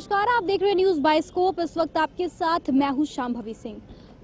नमस्कार, आप देख रहे हैं न्यूज बाइस्कोप। इस वक्त आपके साथ मैं हूं शांभवी सिंह।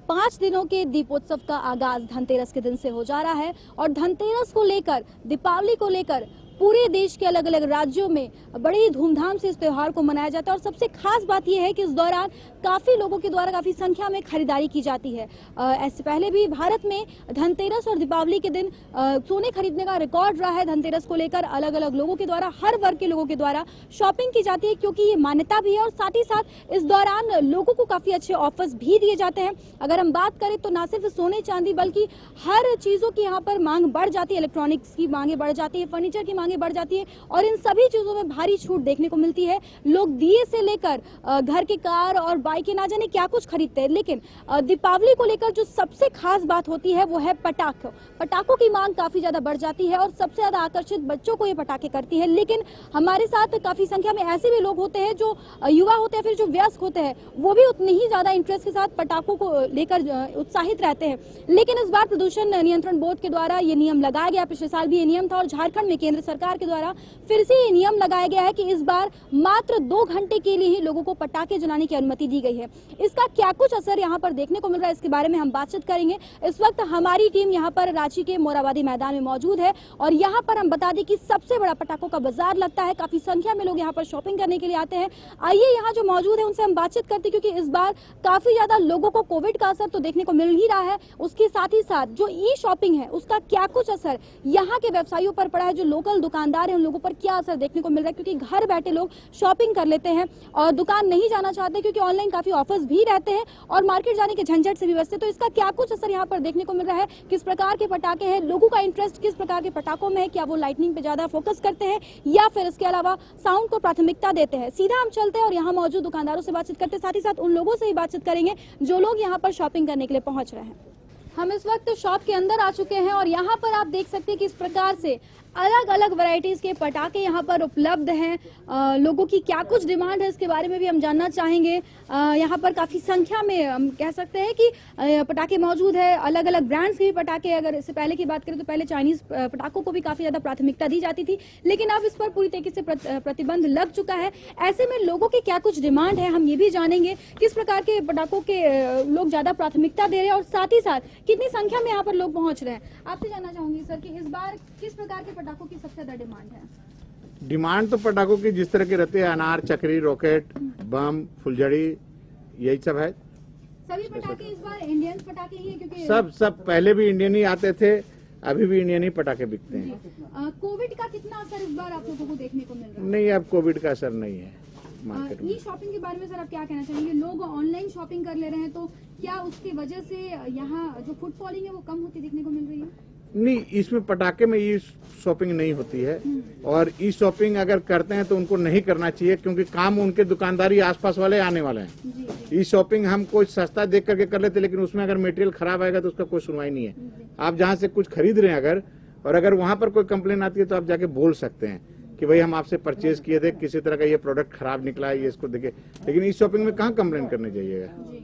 5 दिनों के दीपोत्सव का आगाज धनतेरस के दिन से हो जा रहा है और धनतेरस को लेकर, दीपावली को लेकर पूरे देश के अलग अलग राज्यों में बड़ी ही धूमधाम से इस त्योहार को मनाया जाता है। और सबसे खास बात यह है कि इस दौरान काफी लोगों के द्वारा काफी संख्या में खरीदारी की जाती है। ऐसे पहले भी भारत में धनतेरस और दीपावली के दिन सोने खरीदने का रिकॉर्ड रहा है। धनतेरस को लेकर अलग अलग लोगों के द्वारा, हर वर्ग के लोगों के द्वारा शॉपिंग की जाती है, क्योंकि ये मान्यता भी है। और साथ ही साथ इस दौरान लोगों को काफी अच्छे ऑफर्स भी दिए जाते हैं। अगर हम बात करें तो न सिर्फ सोने चांदी बल्कि हर चीजों की यहाँ पर मांग बढ़ जाती है। इलेक्ट्रॉनिक्स की मांगे बढ़ जाती है, फर्नीचर की बढ़ जाती है और इन सभी चीजों में भारी छूट देखने को मिलती है। लोग दिए से लेकर घर की कार और बाइकें ना जाने क्या कुछ खरीदते हैं। लेकिन दीपावली को लेकर जो सबसे खास बात होती है वो है पटाखों की मांग काफी ज्यादा बढ़ जाती है और सबसे ज्यादा आकर्षित बच्चों को ये पटाखे करती है। लेकिन हमारे साथ काफी संख्या में ऐसे भी लोग होते हैं जो युवा होते हैं, फिर जो वयस्क होते हैं, वो भी उतनी ही ज्यादा इंटरेस्ट के साथ पटाखों को लेकर उत्साहित रहते हैं। लेकिन इस बार प्रदूषण नियंत्रण बोर्ड के द्वारा ये नियम लगाया गया। पिछले साल भी ये नियम था और झारखंड में केंद्र सरकार के द्वारा फिर से ये नियम लगाया गया है कि इस बार मात्र 2 घंटे के लिए ही लोगों को पटाखे जलाने की अनुमति दी गई है। इसका क्या कुछ असर यहाँ पर देखने को मिल रहा है, इसके बारे में हम बातचीत करेंगे। इस वक्त हमारी टीम यहाँ पर रांची के मोराबादी मैदान में मौजूद है और यहाँ पर हम बता दें कि सबसे बड़ा पटाखों का बाजार लगता है। काफी संख्या में लोग यहाँ पर शॉपिंग करने के लिए आते हैं। आइए यहाँ जो मौजूद है उनसे हम बातचीत करते हैं, क्योंकि इस बार काफी ज्यादा लोगों को कोविड का असर तो देखने को मिल ही रहा है, उसके साथ ही साथ जो ई शॉपिंग है उसका क्या कुछ असर यहाँ के व्यवसायियों पर पड़ा है, जो लोकल दुकानदार है उन लोगों पर क्या असर देखने को मिल रहा है। क्योंकि घर बैठे लोग शॉपिंग कर लेते हैं और दुकान नहीं जाना चाहते, क्योंकि ऑनलाइन काफी ऑफर्स भी रहते हैं और मार्केट जाने के झंझट से भी बचते। तो इसका क्या कुछ असर यहाँ पर देखने को मिल रहा है, किस प्रकार के पटाखे हैं, लोगों का इंटरेस्ट किस प्रकार के पटाखों में है, क्या वो लाइटनिंग पे ज्यादा फोकस करते हैं या फिर इसके अलावा साउंड को प्राथमिकता देते हैं। सीधा हम चलते हैं और यहाँ मौजूद दुकानदारों से बातचीत करते हैं, साथ ही साथ उन लोगों से भी बातचीत करेंगे जो लोग यहाँ पर शॉपिंग करने के लिए पहुंच रहे हैं। हम इस वक्त शॉप के अंदर आ चुके हैं और यहाँ पर आप देख सकते हैं कि इस प्रकार से अलग अलग वैरायटीज के पटाखे यहाँ पर उपलब्ध हैं। लोगों की क्या कुछ डिमांड है इसके बारे में भी हम जानना चाहेंगे। यहाँ पर काफ़ी संख्या में हम कह सकते हैं कि पटाखे मौजूद है, अलग अलग ब्रांड्स के भी पटाखे। अगर इससे पहले की बात करें तो पहले चाइनीज़ पटाखों को भी काफ़ी ज़्यादा प्राथमिकता दी जाती थी, लेकिन अब इस पर पूरी तरीके से प्रतिबंध लग चुका है। ऐसे में लोगों की क्या कुछ डिमांड है हम ये भी जानेंगे, किस प्रकार के पटाखों के लोग ज़्यादा प्राथमिकता दे रहे हैं और साथ ही साथ कितनी संख्या में यहाँ पर लोग पहुँच रहे हैं। आपसे जानना चाहूँगी सर कि इस बार किस प्रकार के पटाखों की सबसे ज्यादा डिमांड है? डिमांड तो पटाखों की जिस तरह के रहते हैं, अनार, चक्री, रॉकेट, बम, फुलझड़ी, यही सब है। सभी पटाखे इस बार इंडियन पटाखे ही है, क्योंकि सब पहले भी इंडियन ही आते थे, अभी भी इंडियन ही पटाखे बिकते हैं। कोविड का कितना असर इस बार आप लोगों को देखने को मिल रहा है? नहीं, अब कोविड का असर नहीं है मार्केट में। ई शॉपिंग के बारे में सर आप क्या कहना चाहेंगे? लोग ऑनलाइन शॉपिंग कर ले रहे हैं, तो क्या उसकी वजह से यहाँ जो फुटफॉलिंग है वो कम होती देखने को मिल रही है? नहीं, इसमें पटाखे में ई शॉपिंग नहीं होती है और ई शॉपिंग अगर करते हैं तो उनको नहीं करना चाहिए, क्योंकि काम उनके दुकानदारी आसपास वाले आने वाले हैं। ई शॉपिंग हम कोई सस्ता देख करके कर लेते, लेकिन उसमें अगर मटेरियल खराब आएगा तो उसका कोई सुनवाई नहीं है। आप जहाँ से कुछ खरीद रहे हैं अगर वहाँ पर कोई कंप्लेन आती है तो आप जाके बोल सकते हैं कि भाई हम आपसे परचेज किए थे, किसी तरह का ये प्रोडक्ट खराब निकला है, ये इसको देखे। लेकिन ई शॉपिंग में कहाँ कंप्लेन करने जाइएगा।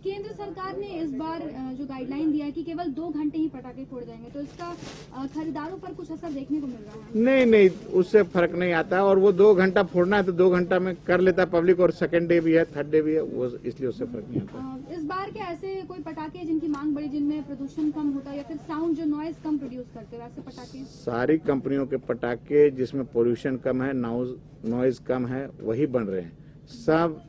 केंद्र सरकार ने इस बार जो गाइडलाइन दिया है कि केवल 2 घंटे ही पटाखे फोड़ जाएंगे, तो इसका खरीदारों पर कुछ असर देखने को मिल रहा है? नहीं, उससे फर्क नहीं आता। और वो 2 घंटा फोड़ना है तो 2 घंटा में कर लेता पब्लिक, और सेकंड डे भी है, थर्ड डे भी है, वो इसलिए उससे फर्क नहीं आता। इस बार क्या ऐसे कोई पटाखे जिनकी मांग बढ़ी, जिनमें प्रदूषण कम होता है या फिर साउंड जो नॉइज कम प्रोड्यूस करते हैं, वैसे पटाखे? सारी कंपनियों के पटाखे जिसमें पोल्यूशन कम है, नॉइज कम है, वही बन रहे हैं। सब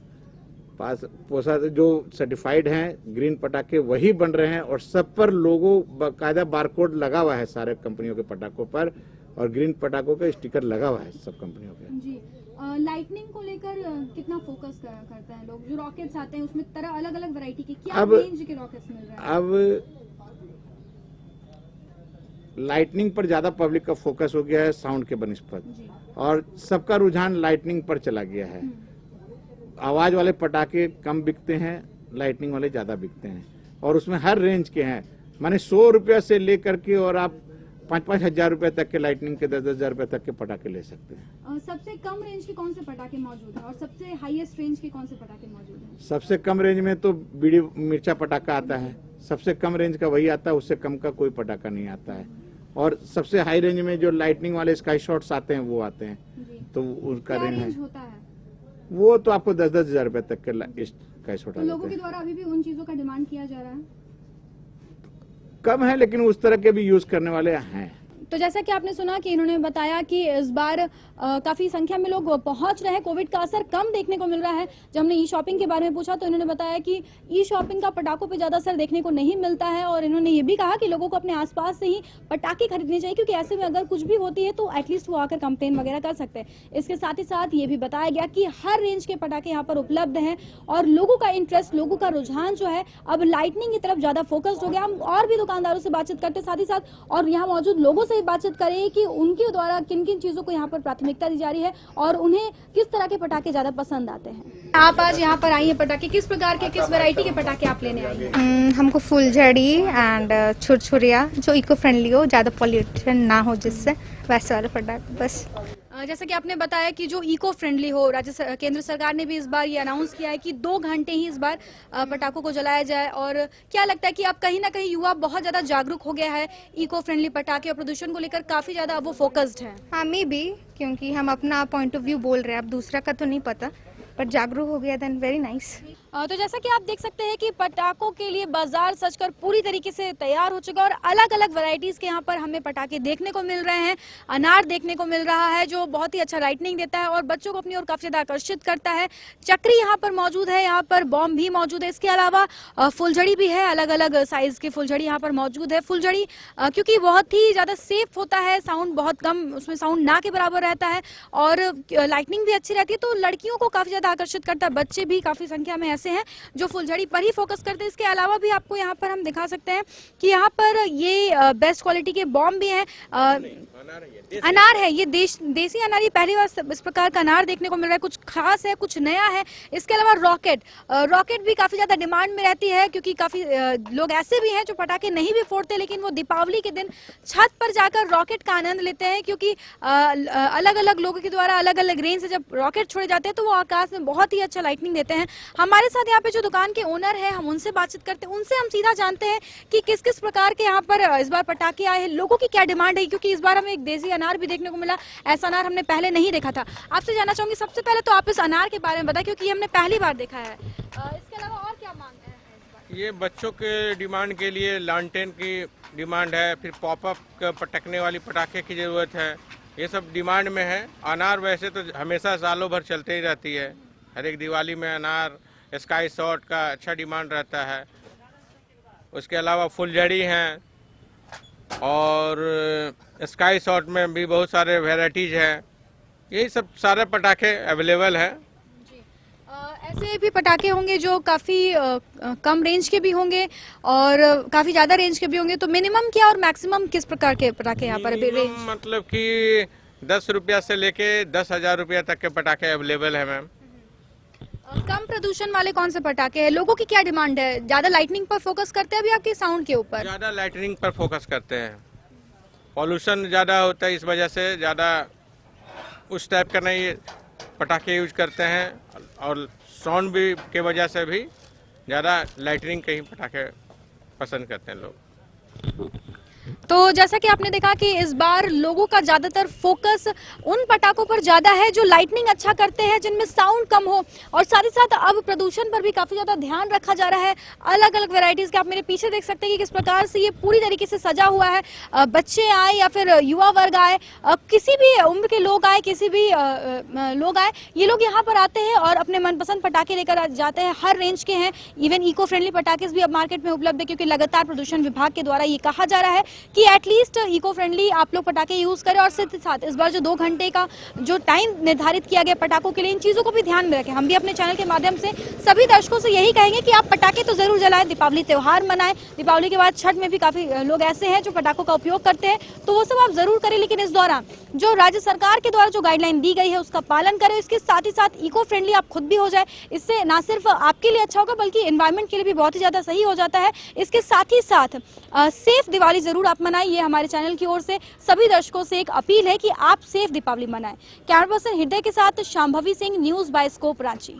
जो सर्टिफाइड हैं ग्रीन पटाखे वही बन रहे हैं और सब पर लोगों बाकायदा बारकोड लगा हुआ है सारे कंपनियों के पटाखों पर, और ग्रीन पटाखों का स्टिकर लगा हुआ है सब कंपनियों के। जी, लाइटनिंग को लेकर कितना फोकस करते हैं लोग? जो रॉकेट्स आते हैं उसमें तरह अलग अलग वैरायटी के क्या रेंज के रॉकेट्स मिल रहे हैं? अब लाइटनिंग पर ज्यादा पब्लिक का फोकस हो गया है साउंड के बनिस्पत, और सबका रुझान लाइटनिंग पर चला गया है। आवाज वाले पटाखे कम बिकते हैं, लाइटनिंग वाले ज्यादा बिकते हैं, और उसमें हर रेंज के हैं। माने 100 रुपया से लेकर के और आप 5-5 हजार रुपए तक के लाइटनिंग के 10-10 हजार रुपए तक के पटाखे ले सकते हैं। सबसे कम रेंज के कौन से पटाखे मौजूद हैं और सबसे हाईएस्ट रेंज के कौन से पटाखे मौजूद हैं? सबसे कम रेंज में तो बीड़ी मिर्चा पटाखा आता है, सबसे कम रेंज का वही आता है, उससे कम का कोई पटाखा नहीं आता है। और सबसे हाई रेंज में जो लाइटनिंग वाले स्काई शॉट्स आते हैं वो आते हैं, तो उनका रेंज है। होता है वो तो आपको 10-10 हजार रुपए तक के कैश उठा तो लोगों देते के हैं। द्वारा अभी भी उन चीजों का डिमांड किया जा रहा है। कम है, लेकिन उस तरह के भी यूज करने वाले हैं। तो जैसा कि आपने सुना कि इन्होंने बताया कि इस बार काफी संख्या में लोग पहुंच रहे हैं, कोविड का असर कम देखने को मिल रहा है। जब हमने ई शॉपिंग के बारे में पूछा तो इन्होंने बताया कि ई शॉपिंग का पटाखों पे ज्यादा असर देखने को नहीं मिलता है, और इन्होंने ये भी कहा कि लोगों को अपने आसपास से ही पटाखे खरीदने चाहिए, क्योंकि ऐसे में अगर कुछ भी होती है तो एटलीस्ट वो आकर कंप्लेन वगैरह कर सकते हैं। इसके साथ ही साथ ये भी बताया गया कि हर रेंज के पटाखे यहाँ पर उपलब्ध हैं, और लोगों का इंटरेस्ट, लोगों का रुझान जो है अब लाइटनिंग की तरफ ज्यादा फोकस्ड हो गया। हम और भी दुकानदारों से बातचीत करते साथ ही साथ और यहाँ मौजूद लोगों से भी बातचीत करें कि उनके द्वारा किन किन चीजों को यहाँ पर प्राथमिकता दी जा रही है और उन्हें किस तरह के पटाखे ज्यादा पसंद आते हैं। आप आज यहाँ पर आई हैं, पटाखे किस प्रकार के, किस वैरायटी के पटाखे आप लेने आई हैं? हमको फुलझड़ी एंड छुरछुरिया जो इको फ्रेंडली हो, ज़्यादा पॉल्यूशन ना हो, जिससे वैसे वाले पटाखे बस। जैसा कि आपने बताया कि जो इको फ्रेंडली हो, केंद्र सरकार ने भी इस बार ये अनाउंस किया है कि 2 घंटे ही इस बार पटाखों को जलाया जाए। और क्या लगता है कि अब कहीं ना कहीं युवा बहुत ज़्यादा जागरूक हो गया है इको फ्रेंडली पटाखे और प्रदूषण को लेकर, काफ़ी ज़्यादा अब वो फोकस्ड है? हाँ, मे बी, क्योंकि हम अपना पॉइंट ऑफ व्यू बोल रहे हैं, अब दूसरा का तो नहीं पता, पर जागरूक हो गया, देन वेरी नाइस। तो जैसा कि आप देख सकते हैं कि पटाखों के लिए बाजार सजकर पूरी तरीके से तैयार हो चुका है, और अलग अलग वैरायटीज के यहाँ पर हमें पटाखे देखने को मिल रहे हैं। अनार देखने को मिल रहा है जो बहुत ही अच्छा लाइटनिंग देता है और बच्चों को अपनी ओर काफी ज्यादा आकर्षित करता है। चक्री यहाँ पर मौजूद है, यहाँ पर बॉम्ब भी मौजूद है। इसके अलावा फुलझड़ी भी है, अलग अलग साइज की फुलझड़ी यहाँ पर मौजूद है। फुलझड़ी क्योंकि बहुत ही ज्यादा सेफ होता है, साउंड बहुत कम उसमें साउंड ना के बराबर रहता है और लाइटनिंग भी अच्छी रहती है, तो लड़कियों को काफी ज्यादा आकर्षित करता है। बच्चे भी काफी संख्या में ऐसे हैं जो फुलझड़ी पर ही फोकस करते हैं। इसके अलावा भी आपको यहाँ पर हम दिखा सकते हैं कि यहाँ पर ये बेस्ट क्वालिटी के बॉम्ब भी हैं। अनार है, ये देसी अनार, ये पहली बार इस प्रकार का अनार देखने को मिल रहा है। कुछ खास है, कुछ नया है। इसके अलावा रॉकेट भी काफी ज्यादा डिमांड में रहती है, क्योंकि काफी लोग ऐसे भी हैं जो पटाखे नहीं भी फोड़ते, लेकिन वो दीपावली के दिन छत पर जाकर रॉकेट का आनंद लेते हैं, क्योंकि अलग अलग लोगों के द्वारा अलग अलग रेंज से जब रॉकेट छोड़े जाते हैं तो वो आकाश में बहुत ही अच्छा लाइटनिंग देते हैं। हमारे साथ यहाँ पे जो दुकान के ओनर है, हम उनसे बातचीत करते हैं, उनसे हम सीधा जानते हैं कि किस किस प्रकार के यहाँ पर इस बार पटाखे आए हैं, लोगों की क्या डिमांड है, क्योंकि इस बार हमें एक देसी अनार भी देखने को मिला। ऐसा अनार हमने पहले नहीं देखा था। आपसे जानना चाहूंगी, सबसे पहले तो आप इस अनार के बारे में बताएं, क्योंकि हमने पहली बार देखा है। इसके अलावा और क्या मांग है इस बार? ये बच्चों के डिमांड के लिए लालटेन की डिमांड है, फिर पॉपअप पटकने वाली पटाखे की ज़रूरत है, ये सब डिमांड में है। अनार वैसे तो हमेशा सालों भर चलते ही रहती है, हर एक दिवाली में अनार, स्काई शॉट का अच्छा डिमांड रहता है। उसके अलावा फुलझड़ी हैं और स्काई शॉट में भी बहुत सारे वैराइटीज़ हैं। यही सब सारे पटाखे अवेलेबल हैं। ऐसे भी पटाखे होंगे जो काफ़ी कम रेंज के भी होंगे और काफ़ी ज़्यादा रेंज के भी होंगे, तो मिनिमम क्या और मैक्सिमम किस प्रकार के पटाखे यहाँ पर रेंज? मतलब कि 10 रुपया से लेके 10,000 रुपया तक के पटाखे अवेलेबल है मैम। कम प्रदूषण वाले कौन से पटाखे हैं? लोगों की क्या डिमांड है? ज़्यादा लाइटनिंग पर फोकस करते हैं अभी आपके साउंड के ऊपर? ज़्यादा लाइटनिंग पर फोकस करते हैं, पॉल्यूशन ज़्यादा होता है, इस वजह से ज़्यादा उस टाइप का नहीं पटाखे यूज करते हैं, और साउंड भी के वजह से भी ज़्यादा लाइटनिंग के ही पटाखे पसंद करते हैं लोग। तो जैसा कि आपने देखा कि इस बार लोगों का ज़्यादातर फोकस उन पटाखों पर ज़्यादा है जो लाइटनिंग अच्छा करते हैं, जिनमें साउंड कम हो, और साथ ही साथ अब प्रदूषण पर भी काफ़ी ज़्यादा ध्यान रखा जा रहा है। अलग अलग वैरायटीज़ के आप मेरे पीछे देख सकते हैं कि किस प्रकार से ये पूरी तरीके से सजा हुआ है। बच्चे आए या फिर युवा वर्ग आए, किसी भी उम्र के लोग आए, किसी भी लोग आए, ये लोग यहाँ पर आते हैं और अपने मनपसंद पटाखे लेकर जाते हैं। हर रेंज के हैं, इवन इको फ्रेंडली पटाखे भी अब मार्केट में उपलब्ध है, क्योंकि लगातार प्रदूषण विभाग के द्वारा ये कहा जा रहा है कि एटलीस्ट इको फ्रेंडली आप लोग पटाखे यूज करें। और साथ ही साथ इस बार जो 2 घंटे का जो टाइम निर्धारित किया गया पटाखों के लिए, इन चीजों को भी ध्यान में रखें। हम भी अपने चैनल के माध्यम से सभी दर्शकों से यही कहेंगे कि आप पटाखे तो जरूर जलाएं, दीपावली त्योहार मनाएं। दीपावली के बाद छठ में भी काफी लोग ऐसे हैं जो पटाखों का उपयोग करते हैं, तो वो सब आप जरूर करें, लेकिन इस दौरान जो राज्य सरकार के द्वारा जो गाइडलाइन दी गई है उसका पालन करें। इसके साथ ही साथ इको फ्रेंडली आप खुद भी हो जाए, इससे ना सिर्फ आपके लिए अच्छा होगा बल्कि एनवायरमेंट के लिए भी बहुत ही ज्यादा सही हो जाता है। इसके साथ ही साथ सेफ दिवाली जरूर आप मनाएं, ये हमारे चैनल की ओर से सभी दर्शकों से एक अपील है कि आप सेफ दीपावली मनाएं। कैमरा पर्सन हृदय के साथ Shambhavi Singh, news by Scope, Ranchi.